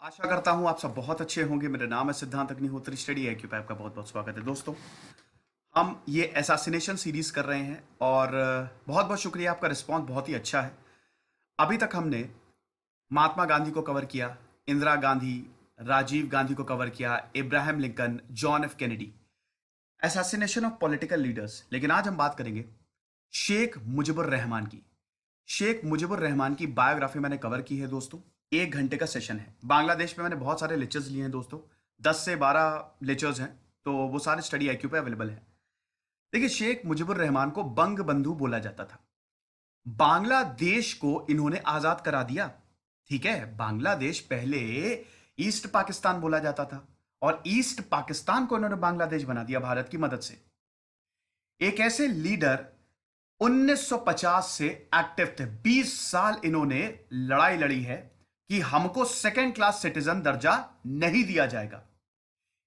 आशा करता हूँ आप सब बहुत अच्छे होंगे। मेरा नाम है सिद्धांत अग्निहोत्री, स्टडी IQ पे आपका बहुत बहुत स्वागत है दोस्तों। हम ये असैसिनेशन सीरीज कर रहे हैं और बहुत बहुत शुक्रिया, आपका रिस्पॉन्स बहुत ही अच्छा है। अभी तक हमने महात्मा गांधी को कवर किया, इंदिरा गांधी, राजीव गांधी को कवर किया, Ibrahim Lincoln, John F Kennedy, assassination of political leaders. लेकिन आज हम बात करेंगे शेख मुजीबुर रहमान की। शेख मुजीबुर रहमान की बायोग्राफी मैंने कवर की है दोस्तों। 1 घंटे का सेशन है। बांग्लादेश में मैंने बहुत सारे लेक्चर्स लिए हैं दोस्तों, 10 से 12 लेक्चर्स हैं, तो वो सारे स्टडी IQ पे अवेलेबल हैं। देखिए, शेख मुजीबुर रहमान को बंग बंधु बोला जाता था। बांग्लादेश को इन्होंने आजाद करा दिया। ठीक है, बांग्लादेश पहले ईस्ट पाकिस्तान बोला जाता था और ईस्ट पाकिस्तान को इन्होंने बांग्लादेश बना दिया भारत की मदद से। एक ऐसे लीडर 1950 से एक्टिव थे। 20 साल इन्होंने लड़ाई लड़ी है कि हमको सेकेंड क्लास सिटीजन दर्जा नहीं दिया जाएगा।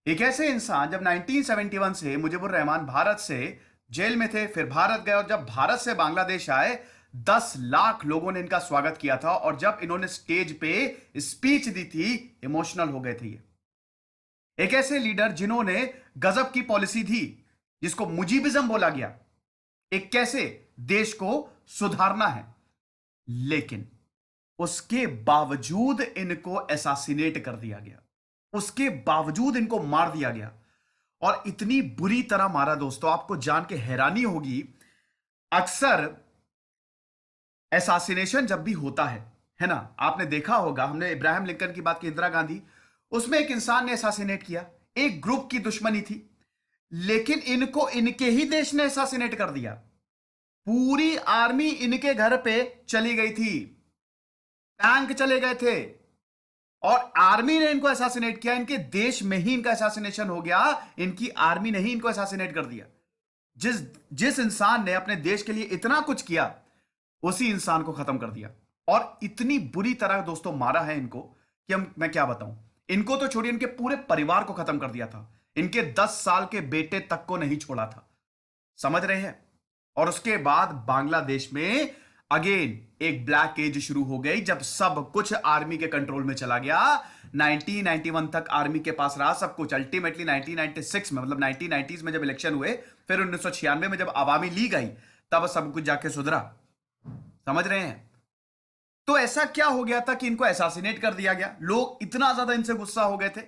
एक ऐसे इंसान, जब 1971 से मुजीबुर रहमान भारत से जेल में थे, फिर भारत गए और जब भारत से बांग्लादेश आए, 10 लाख लोगों ने इनका स्वागत किया था और जब इन्होंने स्टेज पे स्पीच दी थी, इमोशनल हो गए थे ये। एक ऐसे लीडर जिन्होंने गजब की पॉलिसी थी जिसको मुजीबिज्म बोला गया, एक कैसे देश को सुधारना है, लेकिन उसके बावजूद इनको असैसिनेट कर दिया गया। उसके बावजूद इनको मार दिया गया और इतनी बुरी तरह मारा दोस्तों, आपको जान के हैरानी होगी। अक्सर असैसिनेशन जब भी होता है ना, आपने देखा होगा, हमने इब्राहिम लिंकन की बात की, इंदिरा गांधी, उसमें एक इंसान ने असैसिनेट किया, एक ग्रुप की दुश्मनी थी, लेकिन इनको इनके ही देश ने असैसिनेट कर दिया। पूरी आर्मी इनके घर पे चली गई थी, टैंक चले गए थे और आर्मी ने इनको असैसिनेट किया। इनके देश में ही इनका असैसिनेशन हो गया, इनकी आर्मी ने ही इनको असैसिनेट कर दिया। जिस जिस इंसान ने अपने देश के लिए इतना कुछ किया, उसी इंसान को खत्म कर दिया। और इतनी बुरी तरह दोस्तों मारा है इनको कि मैं क्या बताऊं। इनको तो छोड़िए, इनके पूरे परिवार को खत्म कर दिया था। इनके 10 साल के बेटे तक को नहीं छोड़ा था, समझ रहे हैं। और उसके बाद बांग्लादेश में अगेन एक ब्लैक एज शुरू हो गई, जब सब कुछ आर्मी के कंट्रोल में चला गया। 1991 तक आर्मी के पास रहा सब कुछ। अल्टीमेटली 1996 में, मतलब 1990s में जब इलेक्शन हुए, फिर 1996 में जब आवामी लीग आई, तब सब कुछ जाके सुधरा, समझ रहे हैं। तो ऐसा क्या हो गया था कि इनको असैसिनेट कर दिया गया। लोग इतना ज्यादा इनसे गुस्सा हो गए थे।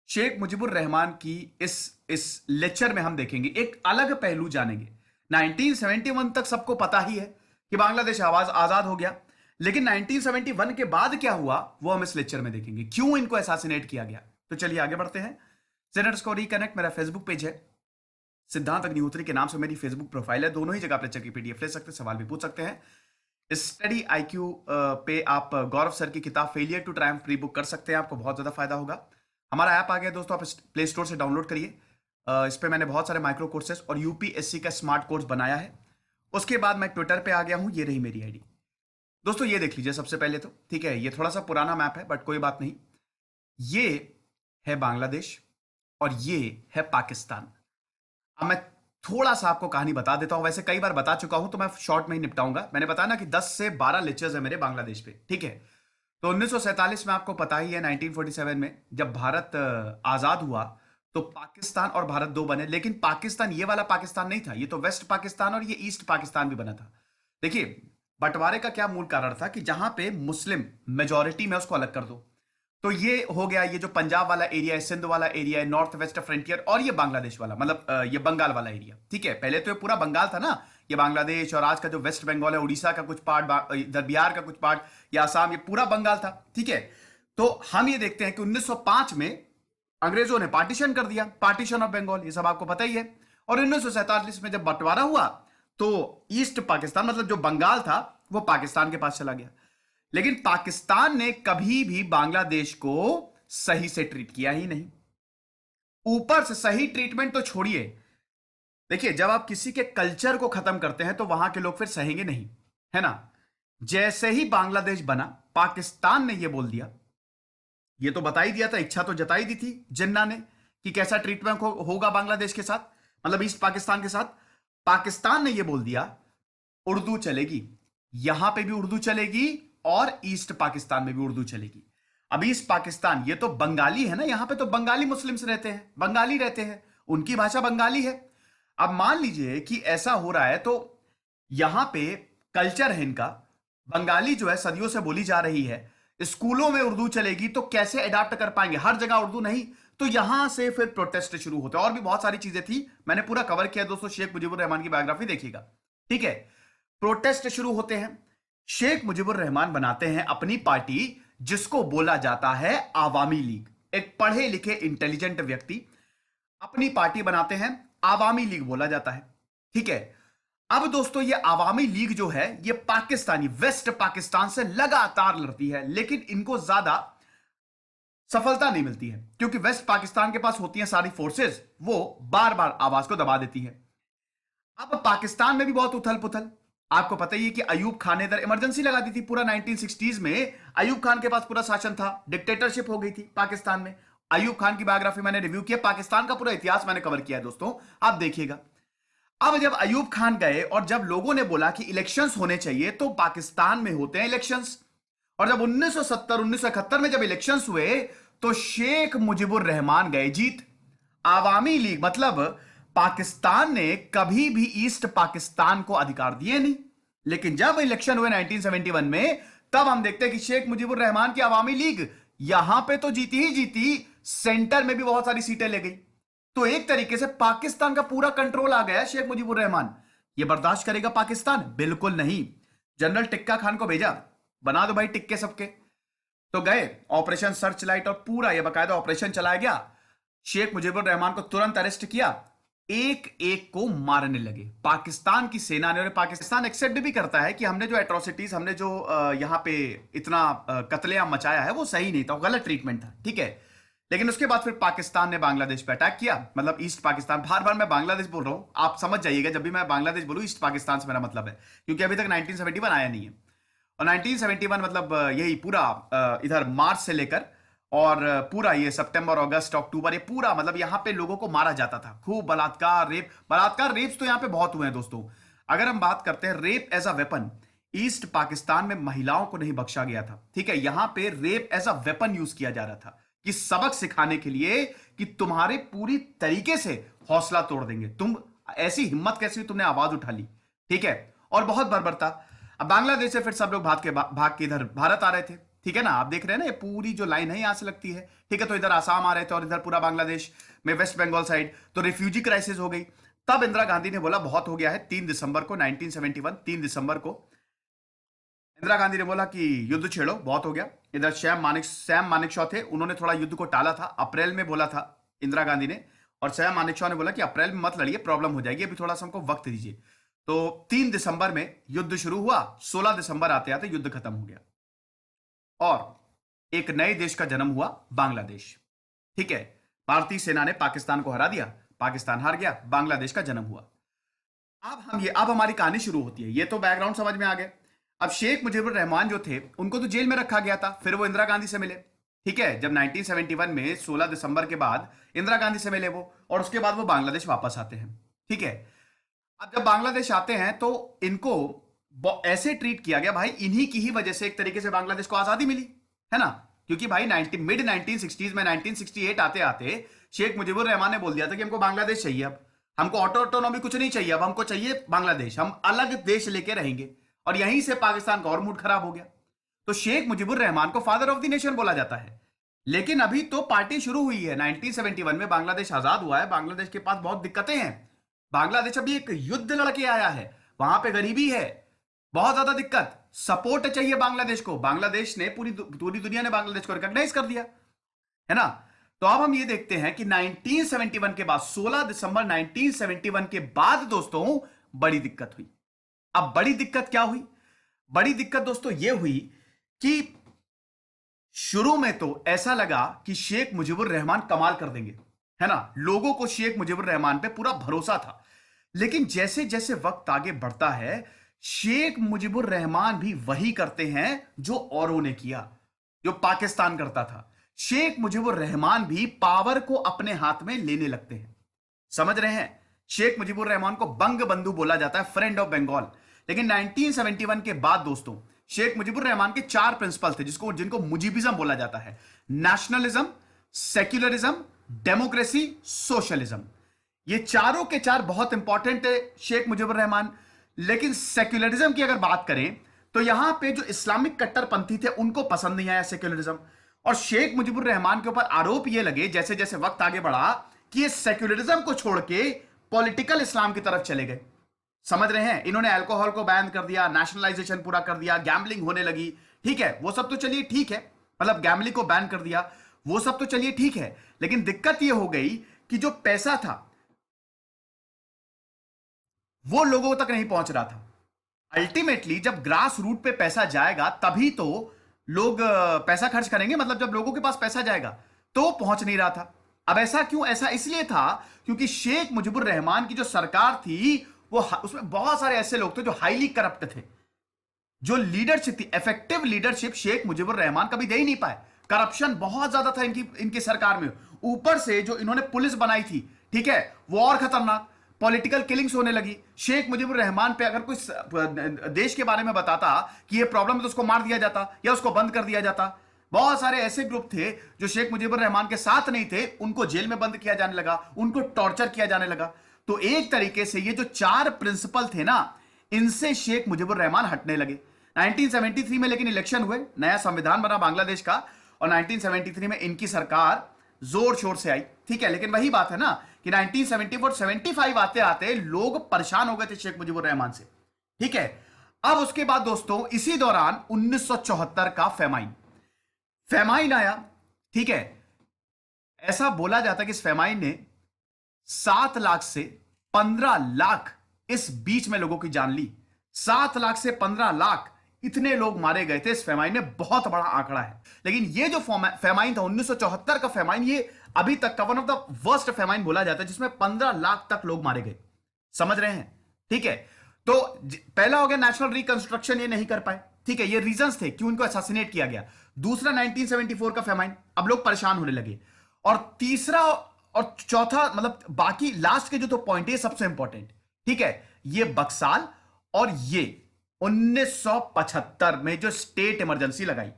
शेख मुजीबुर रहमान की इस लेक्चर में हम देखेंगे, एक अलग पहलू जानेंगे। 1971 तक सबको पता ही है कि बांग्लादेश आवाज आजाद हो गया, लेकिन 1971 के बाद क्या हुआ वो हम इस लेक्चर में देखेंगे, क्यों इनको असैसिनेट किया गया। तो चलिए आगे बढ़ते हैं। सेनेटर्स को रिकनेक्ट मेरा फेसबुक पेज है, सिद्धांत अग्निहोत्री के नाम से मेरी फेसबुक प्रोफाइल है। दोनों ही जगह पर चेक PDF ले सकते हैं, सवाल भी पूछ सकते हैं। स्टडी IQ पे आप गौरव सर की किताब failure to triumph pre book कर सकते हैं, आपको बहुत ज्यादा फायदा होगा। हमारा ऐप आ गया दोस्तों, आप प्ले स्टोर से डाउनलोड करिए। इस पे मैंने बहुत सारे माइक्रो कोर्सेस और UPSC का स्मार्ट कोर्स बनाया है। उसके बाद मैं ट्विटर पे आ गया हूं, ये रही मेरी ID दोस्तों। ये देख लीजिए सबसे पहले तो, ठीक है, ये थोड़ा सा पुराना मैप है बट कोई बात नहीं। ये है बांग्लादेश और ये है पाकिस्तान। अब मैं थोड़ा सा आपको कहानी बता देता हूं, वैसे कई बार बता चुका हूं तो मैं शॉर्ट में ही निपटाऊंगा। मैंने बताया ना कि 10 से 12 लेक्चर्स है मेरे बांग्लादेश पे, ठीक है। तो 1947 में आपको पता ही है, 1947 में जब भारत आजाद हुआ तो पाकिस्तान और भारत दो बने। लेकिन पाकिस्तान ये वाला पाकिस्तान नहीं था, ये तो वेस्ट पाकिस्तान और ये ईस्ट पाकिस्तान भी बना था। देखिए, बंटवारे का क्या मूल कारण था कि जहां पे मुस्लिम मेजोरिटी में, उसको अलग कर दो। तो ये हो गया, ये जो पंजाब वाला एरिया है, सिंध वाला एरिया है, नॉर्थ वेस्ट फ्रंटियर, और ये बांग्लादेश वाला, मतलब ये बंगाल वाला एरिया, ठीक है। पहले तो ये पूरा बंगाल था ना, ये बांग्लादेश, और आज का जो वेस्ट बंगाल है, उड़ीसा का कुछ पार्ट, इधर बिहार का कुछ पार्ट, ये आसाम, ये पूरा बंगाल था, ठीक है। तो हम ये देखते हैं कि 1905 में अंग्रेजों ने पार्टीशन कर दिया, पार्टीशन ऑफ बंगाल, ये सब आपको पता ही है। और 1947 में जब बंटवारा हुआ तो ईस्ट पाकिस्तान, मतलब जो बंगाल था, वो पाकिस्तान के पास चला गया। लेकिन पाकिस्तान ने कभी भी बांग्लादेश को सही से ट्रीट किया ही नहीं। ऊपर से सही ट्रीटमेंट तो छोड़िए, देखिए, जब आप किसी के कल्चर को खत्म करते हैं तो वहां के लोग फिर सहेंगे नहीं, है ना। जैसे ही बांग्लादेश बना, पाकिस्तान ने यह बोल दिया, ये तो बता ही दिया था, इच्छा तो जताई दी थी जिन्ना ने कि कैसा ट्रीटमेंट होगा बांग्लादेश के साथ, मतलब ईस्ट पाकिस्तान के साथ। पाकिस्तान ने यह बोल दिया, उर्दू चलेगी, यहां पे भी उर्दू चलेगी और ईस्ट पाकिस्तान में भी उर्दू चलेगी। अब ईस्ट पाकिस्तान ये तो बंगाली है ना, यहां पे तो बंगाली मुस्लिम्स रहते हैं, बंगाली रहते हैं, उनकी भाषा बंगाली है। अब मान लीजिए कि ऐसा हो रहा है, तो यहां पे कल्चर है इनका, बंगाली जो है सदियों से बोली जा रही है, स्कूलों में उर्दू चलेगी तो कैसे अडाप्ट कर पाएंगे, हर जगह उर्दू नहीं। तो यहां से फिर प्रोटेस्ट शुरू होते हैं, और भी बहुत सारी चीजें थी, मैंने पूरा कवर किया दोस्तों, शेख मुजीबुर रहमान की बायोग्राफी देखिएगा। ठीक है, प्रोटेस्ट शुरू होते हैं, शेख मुजीबुर रहमान बनाते हैं अपनी पार्टी, जिसको बोला जाता है आवामी लीग। एक पढ़े लिखे इंटेलिजेंट व्यक्ति अपनी पार्टी बनाते हैं, आवामी लीग बोला जाता है। ठीक है, अब दोस्तों ये आवामी लीग जो है ये पाकिस्तानी वेस्ट पाकिस्तान से लगातार लड़ती है, लेकिन इनको ज्यादा सफलता नहीं मिलती है, क्योंकि वेस्ट पाकिस्तान के पास होती हैं सारी फोर्सेस, वो बार बार आवाज को दबा देती है। अब पाकिस्तान में भी बहुत उथल पुथल, आपको पता ही है कि अयूब खान ने इधर इमरजेंसी लगा दी थी, पूरा 1960s में अयूब खान के पास पूरा शासन था, डिक्टेटरशिप हो गई थी पाकिस्तान में। अयूब खान की बायोग्राफी मैंने रिव्यू किया, पाकिस्तान का पूरा इतिहास मैंने कवर किया है दोस्तों, आप देखिएगा। अब जब अयूब खान गए और जब लोगों ने बोला कि इलेक्शंस होने चाहिए, तो पाकिस्तान में होते हैं इलेक्शंस, और जब 1970 1971 में जब इलेक्शंस हुए, तो शेख मुजीबुर रहमान गए जीत। आवामी लीग मतलब पाकिस्तान ने कभी भी ईस्ट पाकिस्तान को अधिकार दिए नहीं, लेकिन जब इलेक्शन हुए 1971 में, तब हम देखते हैं कि शेख मुजीबुर रहमान की आवामी लीग यहां पे तो जीती ही जीती, सेंटर में भी बहुत सारी सीटें ले गई। तो एक तरीके से पाकिस्तान का पूरा कंट्रोल आ गया शेख मुजीबुर रहमान। ये बर्दाश्त करेगा पाकिस्तान? बिल्कुल नहीं। जनरल टिक्का खान को भेजा, बना दो भाई टिक्के सबके। तो गए, ऑपरेशन सर्च लाइट और पूरा ये बकायदा ऑपरेशन चलाया गया। शेख मुजीबुर रहमान को तुरंत अरेस्ट किया, एक एक को मारने लगे पाकिस्तान की सेना ने। और पाकिस्तान एक्सेप्ट भी करता है कि हमने जो एट्रोसिटीज, हमने जो यहां पे इतना कत्लेआम मचाया है, वो सही नहीं था, गलत ट्रीटमेंट था। ठीक है, लेकिन उसके बाद फिर पाकिस्तान ने बांग्लादेश पे अटैक किया, मतलब ईस्ट पाकिस्तान। बार बार मैं बांग्लादेश बोल रहा हूं, आप समझ जाइएगा, जब भी मैं बांग्लादेश बोलूं ईस्ट पाकिस्तान से मेरा मतलब है, क्योंकि अभी तक 1971 आया नहीं है। और 1971 मतलब यही पूरा इधर मार्च से लेकर और पूरा ये सितंबर अगस्त अक्टूबर, ये पूरा मतलब यहां पे लोगों को मारा जाता था, खूब बलात्कार रेप, बलात्कार रेप्स तो यहां पे बहुत हुए हैं दोस्तों। अगर हम बात करते हैं rape as a weapon, east Pakistan में महिलाओं को नहीं बख्शा गया था। ठीक है, यहां पे rape as a weapon use किया जा रहा था, कि सबक सिखाने के लिए कि तुम्हारे पूरी तरीके से हौसला तोड़ देंगे, तुम ऐसी हिम्मत कैसी हुई, तुमने आवाज उठा ली। ठीक है, और बहुत बर्बरता। अब बांग्लादेश से फिर सब लोग भाग के इधर भारत आ रहे थे। ठीक है ना, आप देख रहे हैं ना, ये पूरी जो लाइन है यहां से लगती है। ठीक है, तो इधर आसाम आ रहे थे और इधर पूरा बांग्लादेश में वेस्ट बंगाल साइड, तो रिफ्यूजी क्राइसिस हो गई। तब इंदिरा गांधी ने बोला बहुत हो गया है। 3 दिसंबर को 1971, 3 दिसंबर को इंदिरा गांधी ने बोला कि युद्ध छेड़ो, बहुत हो गया। इधर सैम मानेकशॉ थे, उन्होंने थोड़ा युद्ध को टाला था, अप्रैल में बोला था इंदिरा गांधी ने, और सैम मानेकशॉ ने बोला कि अप्रैल में मत लड़िए, प्रॉब्लम हो जाएगी, अभी थोड़ा सा हमको वक्त दीजिए। तो 3 दिसंबर में युद्ध शुरू हुआ, 16 दिसंबर आते आते युद्ध खत्म हो गया, और एक नए देश का जन्म हुआ, बांग्लादेश। ठीक है, भारतीय सेना ने पाकिस्तान को हरा दिया, पाकिस्तान हार गया, बांग्लादेश का जन्म हुआ। अब हमारी कहानी शुरू होती है। ये तो बैकग्राउंड समझ में आ गया। अब शेख मुजीबुर रहमान जो थे, उनको तो जेल में रखा गया था, फिर वो इंदिरा गांधी से मिले। ठीक है, जब 1971 में 16 दिसंबर के बाद इंदिरा गांधी से मिले वो, और उसके बाद वो बांग्लादेश वापस आते हैं। ठीक है, अब जब बांग्लादेश आते हैं तो इनको ऐसे ट्रीट किया गया, भाई इन्हीं की ही वजह से एक तरीके से बांग्लादेश को आजादी मिली है ना, क्योंकि भाई मिड 1960s में 1968 आते आते शेख मुजीबुर रहमान ने बोल दिया था कि हमको बांग्लादेश चाहिए, अब हमको ऑटोनॉमी कुछ नहीं चाहिए, अब हमको चाहिए बांग्लादेश, हम अलग देश लेके रहेंगे। और यहीं से पाकिस्तान का और मूड खराब हो गया। तो शेख मुजीबुर रहमान को फादर ऑफ द नेशन बोला जाता है। लेकिन अभी तो पार्टी शुरू हुई है, 1971 में बांग्लादेश आजाद हुआ है, बांग्लादेश के पास बहुत दिक्कतें हैं, बांग्लादेश अभी एक युद्ध लड़के आया है, वहां पे गरीबी है, बहुत ज्यादा दिक्कत, सपोर्ट चाहिए बांग्लादेश को। बांग्लादेश ने पूरी दुनिया ने बांग्लादेश को रिकॉग्नाइज कर दिया है ना। तो अब हम ये देखते हैं कि 1971 के बाद, 16 दिसंबर 1971 के बाद दोस्तों बड़ी दिक्कत हुई। अब बड़ी दिक्कत क्या हुई? बड़ी दिक्कत दोस्तों यह हुई कि शुरू में तो ऐसा लगा कि शेख मुजीबुर रहमान कमाल कर देंगे, है ना, लोगों को शेख मुजीबुर रहमान पे पूरा भरोसा था। लेकिन जैसे जैसे वक्त आगे बढ़ता है, शेख मुजीबुर रहमान भी वही करते हैं जो औरों ने किया, जो पाकिस्तान करता था। शेख मुजीबुर रहमान भी पावर को अपने हाथ में लेने लगते हैं, समझ रहे हैं। शेख मुजीबुर रहमान को बंग बंधु बोला जाता है, फ्रेंड ऑफ बंगाल। लेकिन 1971 के बाद दोस्तों शेख मुजीबुर रहमान के 4 प्रिंसिपल थे जिनको मुजीबिज्म बोला जाता है। Nationalism, secularism, democracy, socialism. ये चारों के चार बहुत इंपॉर्टेंट है शेख मुजीबुर रहमान। लेकिन सेक्युलरिज्म की अगर बात करें तो यहां पे जो इस्लामिक कट्टरपंथी थे उनको पसंद नहीं आया सेक्युलरिज्म, और शेख मुजीबुर रहमान के ऊपर आरोप ये लगे जैसे जैसे वक्त आगे बढ़ा कि ये सेक्युलरिज्म को छोड़ के पॉलिटिकल इस्लाम की तरफ चले गए। समझ रहे हैं? इन्होंने अल्कोहल को बैन कर दिया, नेशनलाइजेशन पूरा कर दिया, गैम्बलिंग होने लगी। ठीक है, वो सब तो चलिए ठीक है, मतलब गैम्बलिंग को बैन कर दिया, वो सब तो चलिए ठीक है। लेकिन दिक्कत ये हो गई कि जो पैसा था वो लोगों तक नहीं पहुंच रहा था। अल्टीमेटली जब ग्रास रूट पे पैसा जाएगा तभी तो लोग पैसा खर्च करेंगे, मतलब जब लोगों के पास पैसा जाएगा तो पहुंच नहीं रहा था। अब ऐसा क्यों? ऐसा इसलिए था क्योंकि शेख मुजीबुर रहमान की जो सरकार थी वो उसमें बहुत सारे ऐसे लोग थे जो हाईली करप्ट थे। जो लीडरशिप थी, इफेक्टिव लीडरशिप शेख मुजीबुर रहमान कभी दे ही नहीं पाए। करप्शन बहुत ज्यादा था इनकी सरकार में। ऊपर से जो इन्होंने पुलिस बनाई थी, ठीक है, वो और खतरनाक। पॉलिटिकल किलिंग्स होने लगी। शेख मुजीबुर रहमान पे अगर कोई देश के बारे में बताता कि ये प्रॉब्लम है तो उसको मार दिया जाता या उसको बंद कर दिया जाता। बहुत सारे ऐसे ग्रुप थे जो शेख मुजीबुर रहमान के साथ नहीं थे, उनको जेल में बंद किया जाने लगा, उनको टॉर्चर किया जाने लगा। तो एक तरीके से ये जो 4 प्रिंसिपल थे ना, इनसे शेख मुजीबुर रहमान हटने लगे। 1973 में लेकिन इलेक्शन हुए, नया संविधान बना बांग्लादेश का, और 1973 में इनकी सरकार जोर शोर से आई। ठीक है, लेकिन वही बात है ना कि 1974-75 आते आते लोग परेशान हो गए थे शेख मुजीबुर रहमान से। ठीक है, अब उसके बाद दोस्तों इसी दौरान 1974 का फेमाइन आया। ठीक है, ऐसा बोला जाता है कि इस फेमाइन ने 7 लाख से 15 लाख इस बीच में लोगों की जान ली। 7 लाख से 15 लाख इतने लोग मारे गए थे इस फेमाइन में। बहुत बड़ा आंकड़ा है। लेकिन ये जो फेमाइन था 1974 का फेमाइन, ये अभी तक का one of the worst famine बोला जाता है, जिसमें 15 लाख तक लोग मारे गए। समझ रहे हैं? ठीक है, तो पहला हो गया नेशनल रिकंस्ट्रक्शन, ये नहीं कर पाए। ठीक है, ये रीजंस थे क्यों इनको असैसिनेट किया गया। दूसरा 1974 का फेमाइन, अब लोग परेशान होने लगे। और तीसरा और चौथा, मतलब बाकी लास्ट के जो तो पॉइंट है सबसे इंपॉर्टेंट। ठीक है, ये बक्साल और ये 1975 में जो स्टेट इमरजेंसी लगाई,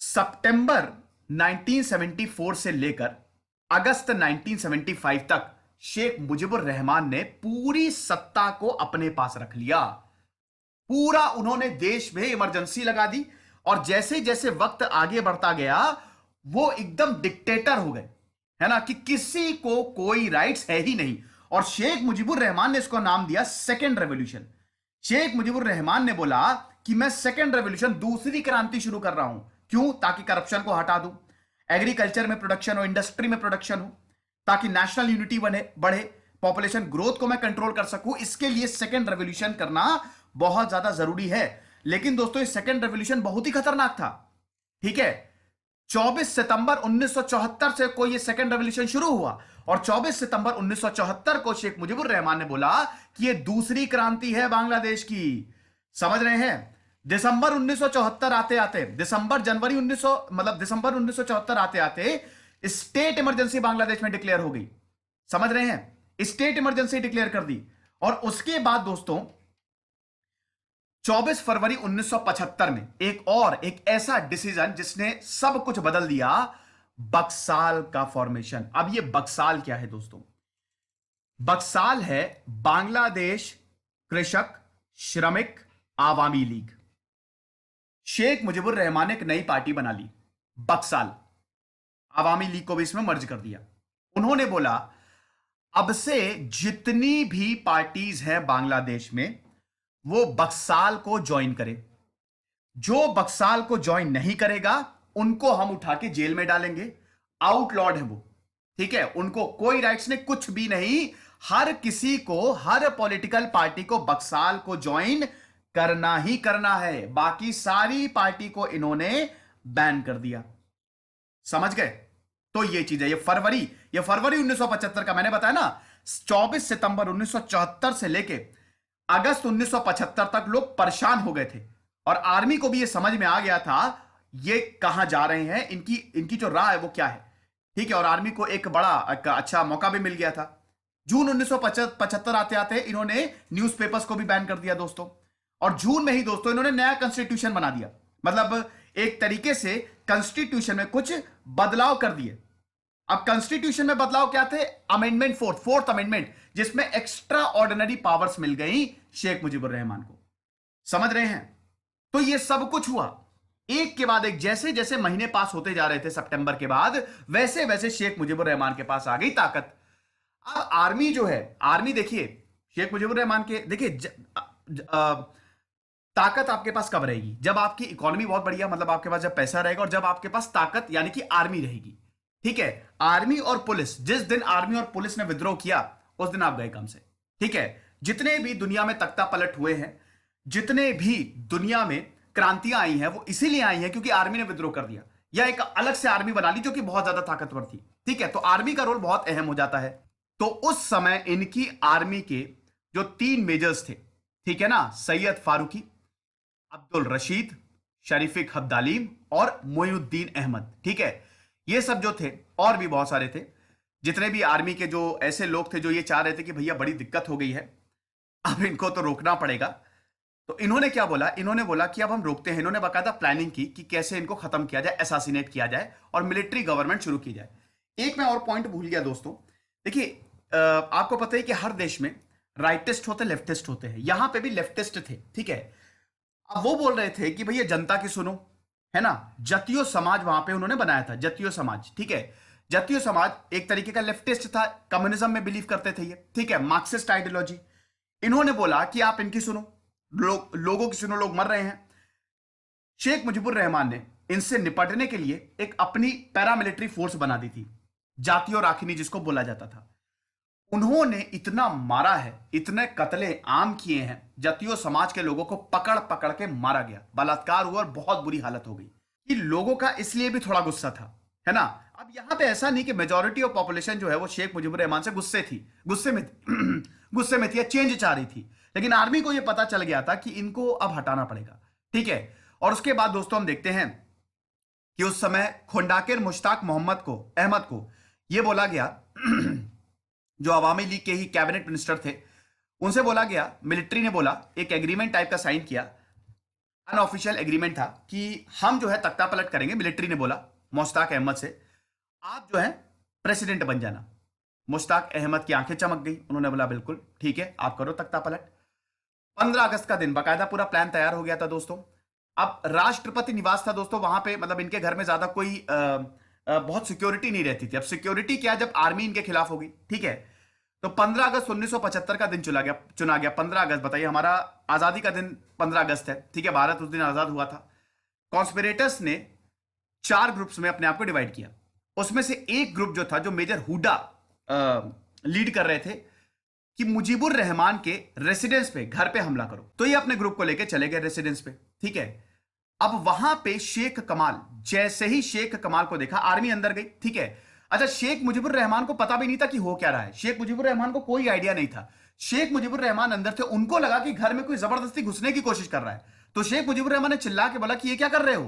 सितंबर 1974 से लेकर अगस्त 1975 तक शेख मुजीबुर रहमान ने पूरी सत्ता को अपने पास रख लिया। पूरा उन्होंने देश में इमरजेंसी लगा दी, और जैसे जैसे वक्त आगे बढ़ता गया वो एकदम डिक्टेटर हो गए, है ना, कि किसी को कोई राइट्स है ही नहीं। और शेख मुजीबुर रहमान ने इसको नाम दिया सेकेंड रेवोल्यूशन। शेख मुजीबुर रहमान ने बोला कि मैं सेकेंड रेवोल्यूशन, दूसरी क्रांति शुरू कर रहा हूं। क्यों? ताकि करप्शन को हटा दूं, एग्रीकल्चर में प्रोडक्शन हो, इंडस्ट्री में प्रोडक्शन हो, ताकि नेशनल यूनिटी बढ़े, पॉपुलेशन ग्रोथ को मैं कंट्रोल कर सकूं। इसके लिए सेकेंड रेवोल्यूशन करना बहुत ज्यादा जरूरी है। लेकिन दोस्तों ये सेकेंड रेवोल्यूशन बहुत ही खतरनाक था। ठीक है, 24 सितंबर 1974 से कोई ये सेकेंड रेवोल्यूशन शुरू हुआ, और 24 सितंबर 1974 को शेख मुजीबुर रहमान ने बोला कि ये दूसरी क्रांति है बांग्लादेश की। समझ रहे हैं? दिसंबर 1974 आते आते, दिसंबर 1974 आते आते स्टेट इमरजेंसी बांग्लादेश में डिक्लेयर हो गई। समझ रहे हैं? स्टेट इमरजेंसी डिक्लेयर कर दी। और उसके बाद दोस्तों 24 फरवरी 1975 में एक ऐसा डिसीजन जिसने सब कुछ बदल दिया, बक्साल का फॉर्मेशन। अब ये बक्साल क्या है दोस्तों? बक्साल है बांग्लादेश कृषक श्रमिक आवामी लीग। शेख मुजीबुर रहमान ने एक नई पार्टी बना ली, बक्साल आवामी लीग को भी इसमें मर्ज कर दिया। उन्होंने बोला अब से जितनी भी पार्टीज हैं बांग्लादेश में वो बक्साल को ज्वाइन करे। जो बक्साल को ज्वाइन नहीं करेगा उनको हम उठा के जेल में डालेंगे। आउटलॉड है वो। ठीक है, उनको कोई राइट्स नहीं, कुछ भी नहीं। हर किसी को, हर पॉलिटिकल पार्टी को बक्साल को ज्वाइन करना ही करना है। बाकी सारी पार्टी को इन्होंने बैन कर दिया। समझ गए? तो ये चीज है। ये फरवरी 1975 का मैंने बताया ना, 24 सितंबर 1974 से लेके अगस्त 1975 तक लोग परेशान हो गए थे, और आर्मी को भी ये समझ में आ गया था ये कहां जा रहे हैं, इनकी जो राह है वो क्या है। ठीक है, और आर्मी को एक अच्छा मौका भी मिल गया था। जून 1975 आते आते इन्होंने न्यूज़पेपर्स को भी बैन कर दिया दोस्तों। और जून में ही दोस्तों इन्होंने नया कॉन्स्टिट्यूशन बना दिया, मतलब एक तरीके से कॉन्स्टिट्यूशन में कुछ बदलाव कर दिए। अब कॉन्स्टिट्यूशन में बदलाव क्या थे? अमेंडमेंट फोर्थ अमेंडमेंट, जिसमें एक्स्ट्रा ऑर्डिनरी पावर्स मिल गई शेख मुजीबुर रहमान को। समझ रहे हैं? तो ये सब कुछ हुआ एक के बाद एक, जैसे जैसे महीने पास होते जा रहे थे सितंबर के बाद, वैसे वैसे शेख मुजीबुर रहमान के पास आ गई ताकत। अब आर्मी जो है, आर्मी देखिए शेख मुजीबुर रहमान के, देखिए ताकत आपके पास कब रहेगी? जब आपकी इकोनॉमी बहुत बढ़िया, मतलब आपके पास जब पैसा रहेगा, और जब आपके पास ताकत यानी कि आर्मी रहेगी। ठीक है, आर्मी और पुलिस, जिस दिन आर्मी और पुलिस ने विद्रोह किया उस दिन आप गए काम से। ठीक है, जितने भी दुनिया में तख्ता पलट हुए हैं, जितने भी दुनिया में क्रांतियां आई हैं, वो इसीलिए आई हैं क्योंकि आर्मी ने विद्रोह कर दिया, या एक अलग से आर्मी बना ली जो कि बहुत ज्यादा ताकतवर थी। ठीक है, तो आर्मी का रोल बहुत अहम हो जाता है। तो उस समय इनकी आर्मी के जो 3 मेजर्स थे, ठीक है ना, सैयद फारूकी, अब्दुल रशीद, शरीफिक हब्दालीम और मोइनुद्दीन अहमद, ठीक है, ये सब जो थे, और भी बहुत सारे थे, जितने भी आर्मी के जो ऐसे लोग थे जो ये चाह रहे थे कि भैया बड़ी दिक्कत हो गई है, अब इनको तो रोकना पड़ेगा। तो इन्होंने क्या बोला? इन्होंने बोला कि अब हम रोकते हैं। इन्होंने बाकायदा प्लानिंग की कि कैसे इनको खत्म किया जाए, असैसिनेट किया जाए और मिलिट्री गवर्नमेंट शुरू की जाए। एक मैं और पॉइंट भूल गया दोस्तों, देखिए आपको पता है कि हर देश में राइटिस्ट होते, लेफ्टिस्ट होते हैं, यहां पे भी लेफ्टिस्ट थे। ठीक है, अब वो बोल रहे थे कि भैया जनता की सुनो, है ना, जतियो समाज वहां पे उन्होंने बनाया था, जतियो समाज। ठीक है, जतियो समाज एक तरीके का लेफ्टिस्ट था, कम्युनिज्म में बिलीव करते थे ये। ठीक है, मार्क्सिस्ट आइडियोलॉजी। इन्होंने बोला कि आप इनकी सुनो, लोगों की सुनो, लोग मर रहे हैं। शेख मुजीबुर रहमान ने इनसे निपटने के लिए एक अपनी पैरामिलिट्री फोर्स बना दी थी, जातियो राखिनी जिसको बोला जाता था। उन्होंने इतना मारा है, इतने कत्ले आम किए हैं, जतियो समाज के लोगों को पकड़ पकड़ के मारा गया, बलात्कार हुआ और बहुत बुरी हालत हो गई। कि लोगों का इसलिए भी थोड़ा गुस्सा था, है ना। अब यहां पे ऐसा नहीं कि मेजॉरिटी ऑफ पॉपुलेशन जो है वो शेख मुजीबुर रहमान से गुस्से में गुस्से में थी या चेंज चाह रही थी, लेकिन आर्मी को यह पता चल गया था कि इनको अब हटाना पड़ेगा। ठीक है, और उसके बाद दोस्तों हम देखते हैं कि उस समय खोंडाकिर मुश्ताक मोहम्मद को, अहमद को यह बोला गया जो अवामी लीग के ही कैबिनेट मिनिस्टर थे, उनसे बोला गया, मिलिट्री ने बोला, एक एग्रीमेंट टाइप का साइन किया, अनऑफिशियल एग्रीमेंट था कि हम जो है तख्ता पलट करेंगे। मिलिट्री ने बोला मुश्ताक अहमद से, आप जो है प्रेसिडेंट बन जाना। मुश्ताक अहमद की आंखें चमक गई, उन्होंने बोला बिल्कुल ठीक है, आप करो तख्ता पलट। 15 अगस्त का दिन बाकायदा पूरा प्लान तैयार हो गया था दोस्तों। अब राष्ट्रपति निवास था दोस्तों, वहां पे मतलब इनके घर में ज्यादा कोई बहुत सिक्योरिटी नहीं रहती थी। अब सिक्योरिटी क्या, जब आर्मी इनके खिलाफ हो गई। ठीक है, तो 15 अगस्त 1975 का दिन चुना गया। 15 अगस्त, बताइए, हमारा आजादी का दिन 15 अगस्त है। ठीक है, भारत उस दिन आजाद हुआ था। कॉन्स्पिरेटर्स ने 4 ग्रुप्स में अपने आप को डिवाइड किया। उसमें से एक ग्रुप जो था, जो मेजर हुडा लीड कर रहे थे, कि मुजीबुर रहमान के रेसिडेंस पे, घर पे हमला करो। तो ये अपने ग्रुप को लेके चले गए रेसिडेंस पे। ठीक है, अब वहां पे शेख कमाल, जैसे ही शेख कमाल को देखा, आर्मी अंदर गई। ठीक है, अच्छा, शेख मुजीबुर रहमान को पता भी नहीं था कि हो क्या रहा है। शेख मुजीबुर रहमान को कोई आइडिया नहीं था। शेख मुजीबुर रहमान अंदर थे, उनको लगा कि घर में कोई जबरदस्ती घुसने की कोशिश कर रहा है। तो शेख मुजीबुर रहमान ने चिल्ला के बोला कि ये क्या कर रहे हो।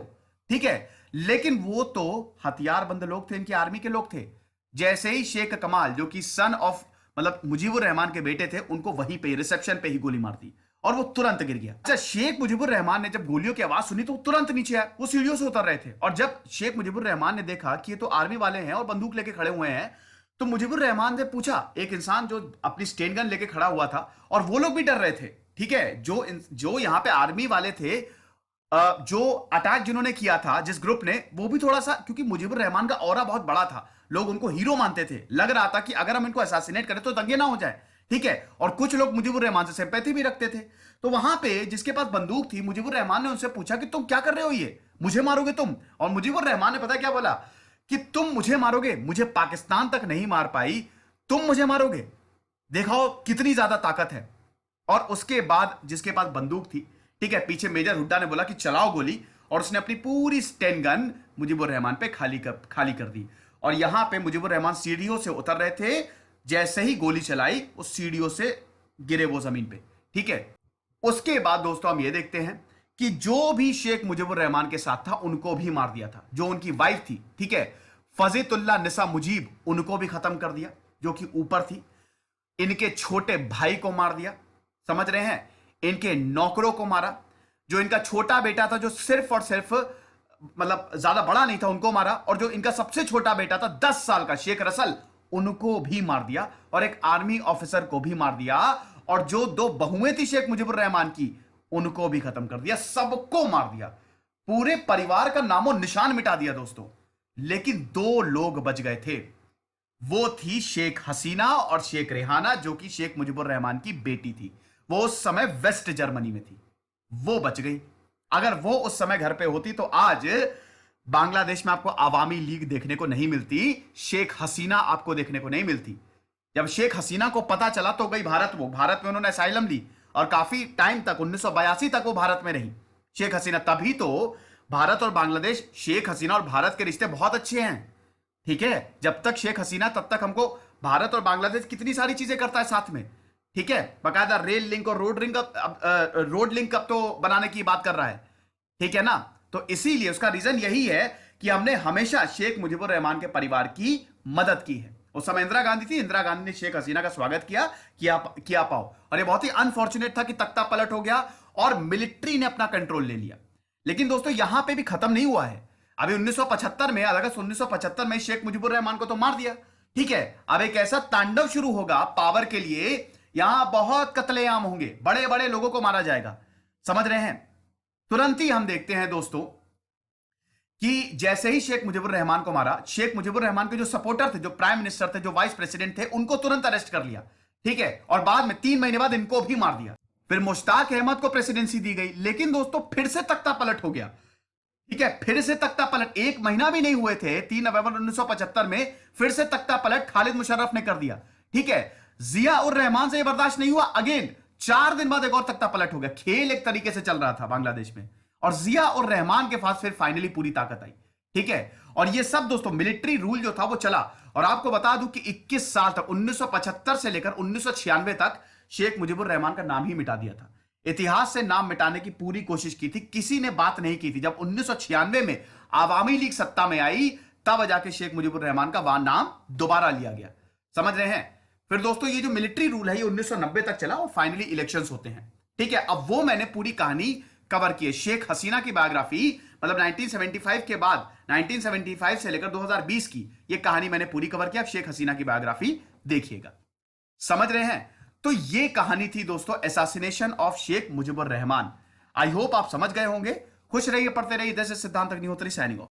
ठीक है, लेकिन वो तो हथियारबंद लोग थे, इनकी आर्मी के लोग थे। जैसे ही शेख कमाल, जो कि सन ऑफ मतलब मुजीबुर रहमान के बेटे थे, उनको वहीं पे रिसेप्शन पे ही गोली मार दी और वो तुरंत गिर गया। अच्छा, शेख मुजीबुर रहमान ने जब गोलियों की आवाज सुनी तो तुरंत नीचे आए, वो सीढ़ियों से उतर रहे थे। और जब शेख मुजीबुर रहमान ने देखा कि ये तो आर्मी वाले हैं और बंदूक लेके खड़े हुए हैं, तो मुजीबुर रहमान ने पूछा, एक इंसान जो अपनी स्टेन गन लेके खड़ा हुआ था, और वो लोग भी डर रहे थे। ठीक है, जो यहां पे आर्मी वाले थे, जो अटैक जिन्होंने किया था, जिस ग्रुप ने, वो भी थोड़ा सा, क्योंकि मुजीबुर रहमान का ऑरा बहुत बड़ा था, लोग उनको हीरो मानते थे, लग रहा था कि अगर हम इनको असैसिनेट करें तो दंगे ना हो जाए। ठीक है, और कुछ लोग मुजीबुर रहमान से सिंपैथी भी रखते थे। तो वहां पे जिसके पास बंदूक थी, मुजीबुर रहमान ने उनसे पूछा कि तुम क्या कर रहे हो, ये मुझे मारोगे तुम? और मुजीबुर रहमान ने पता क्या बोला कि तुम मुझे मारोगे, मुझे पाकिस्तान तक नहीं मार पाई, तुम मुझे मारोगे, देखो कितनी ज्यादा ताकत है। और उसके बाद जिसके पास बंदूक थी, ठीक है, पीछे मेजर हुड्डा ने बोला कि चलाओ गोली, और उसने अपनी पूरी स्टेन गन मुजीबुर रहमान पे खाली कर दी। और यहां पे मुजीबुर रहमान सीढ़ियों से उतर रहे थे, जैसे ही गोली चलाई उस सीढ़ियों से गिरे वो जमीन पे। ठीक है, उसके बाद दोस्तों हम ये देखते हैं कि जो भी शेख मुजीबुर रहमान के साथ था उनको भी मार दिया था। जो उनकी वाइफ थी, ठीक है, फजीतुल्ला निसा मुजीब, उनको भी खत्म कर दिया, जो कि ऊपर थी। इनके छोटे भाई को मार दिया, समझ रहे हैं। इनके नौकरों को मारा, जो इनका छोटा बेटा था जो सिर्फ और सिर्फ मतलब ज्यादा बड़ा नहीं था उनको मारा, और जो इनका सबसे छोटा बेटा था 10 साल का शेख रसल, उनको भी मार दिया, और एक आर्मी ऑफिसर को भी मार दिया, और जो 2 बहुएं थी शेख मुजीबुर रहमान की उनको भी खत्म कर दिया, सबको मार दिया, पूरे परिवार का नामो निशान मिटा दिया दोस्तों। लेकिन 2 लोग बच गए थे, वो थी शेख हसीना और शेख रेहाना, जो कि शेख मुजीबुर रहमान की बेटी थी। वो उस समय वेस्ट जर्मनी में थी, वो बच गई। अगर वो उस समय घर पे होती तो आज बांग्लादेश में आपको आवामी लीग देखने को नहीं मिलती, शेख हसीना आपको देखने को नहीं मिलती। जब शेख हसीना को पता चला तो गई भारत, वो भारत में उन्होंने असाइलम ली और काफी टाइम तक 1982 तक वो भारत में रही शेख हसीना। तभी तो भारत और बांग्लादेश, शेख हसीना और भारत के रिश्ते बहुत अच्छे हैं, ठीक है। जब तक शेख हसीना तब तक हमको भारत और बांग्लादेश कितनी सारी चीजें करता है साथ में, ठीक है। बकायदा रेल लिंक और रोड लिंक अब तो बनाने की बात कर रहा है, ठीक है ना। तो इसीलिए उसका रीजन यही है कि हमने हमेशा शेख मुजीबुर रहमान के परिवार की मदद की है। उस समय इंदिरा गांधी थी, इंदिरा गांधी ने शेख हसीना का स्वागत किया पाओ, और ये बहुत ही अनफॉर्चुनेट था कि तख्ता पलट हो गया और मिलिट्री ने अपना कंट्रोल ले लिया। लेकिन दोस्तों यहां पे भी खत्म नहीं हुआ है। अभी 1975 में, अगस्त 1975 में शेख मुजीबुर रहमान को तो मार दिया, ठीक है। अब एक ऐसा तांडव शुरू होगा पावर के लिए, यहां बहुत कत्लेआम होंगे, बड़े बड़े लोगों को मारा जाएगा, समझ रहे हैं। तुरंत ही हम देखते हैं दोस्तों कि जैसे ही शेख मुजीबुर रहमान को मारा, शेख मुजीबुर रहमान के जो सपोर्टर थे, जो प्राइम मिनिस्टर थे, जो वाइस प्रेसिडेंट थे, उनको तुरंत अरेस्ट कर लिया, ठीक है। और बाद में 3 महीने बाद इनको भी मार दिया। फिर मुश्ताक अहमद को प्रेसिडेंसी दी गई, लेकिन दोस्तों फिर से तख्ता पलट हो गया, ठीक है। फिर से तख्ता पलट, 1 महीना भी नहीं हुए थे, 3 नवंबर 1975 में फिर से तख्ता पलट खालिद मुशर्रफ ने कर दिया, ठीक है। जिया उर रहमान से यह बर्दाश्त नहीं हुआ, अगेन 4 दिन बाद एक और तख्ता पलट हो गया। खेल एक तरीके से चल रहा था बांग्लादेश में, और जिया और रहमान के पास फिर फाइनली पूरी ताकत आई, ठीक है। और ये सब दोस्तों मिलिट्री रूल जो था वो चला। और आपको बता दूं कि 21 साल तक, 1975 से लेकर 1996 तक शेख मुजीबुर रहमान का नाम ही मिटा दिया था। इतिहास से नाम मिटाने की पूरी कोशिश की थी, किसी ने बात नहीं की थी। जब 1996 में आवामी लीग सत्ता में आई, तब जाके शेख मुजीबुर रहमान का वहां नाम दोबारा लिया गया, समझ रहे हैं। फिर दोस्तों ये जो मिलिट्री रूल है ये 1990 तक चला और फाइनली इलेक्शंस होते हैं, ठीक है। अब वो मैंने पूरी कहानी कवर की है। शेख हसीना की बायोग्राफी, मतलब 1975 के बाद, 1975 से लेकर 2020 की ये कहानी मैंने पूरी कवर की। आप शेख हसीना की बायोग्राफी देखिएगा, समझ रहे हैं। तो ये कहानी थी दोस्तों assassination of Sheikh Mujibur Rahman. I hope आप समझ गए होंगे। खुश रहिए, पढ़ते रहिए। जैसे सिद्धांत अग्निहोत्री, साइनिंग ऑफ।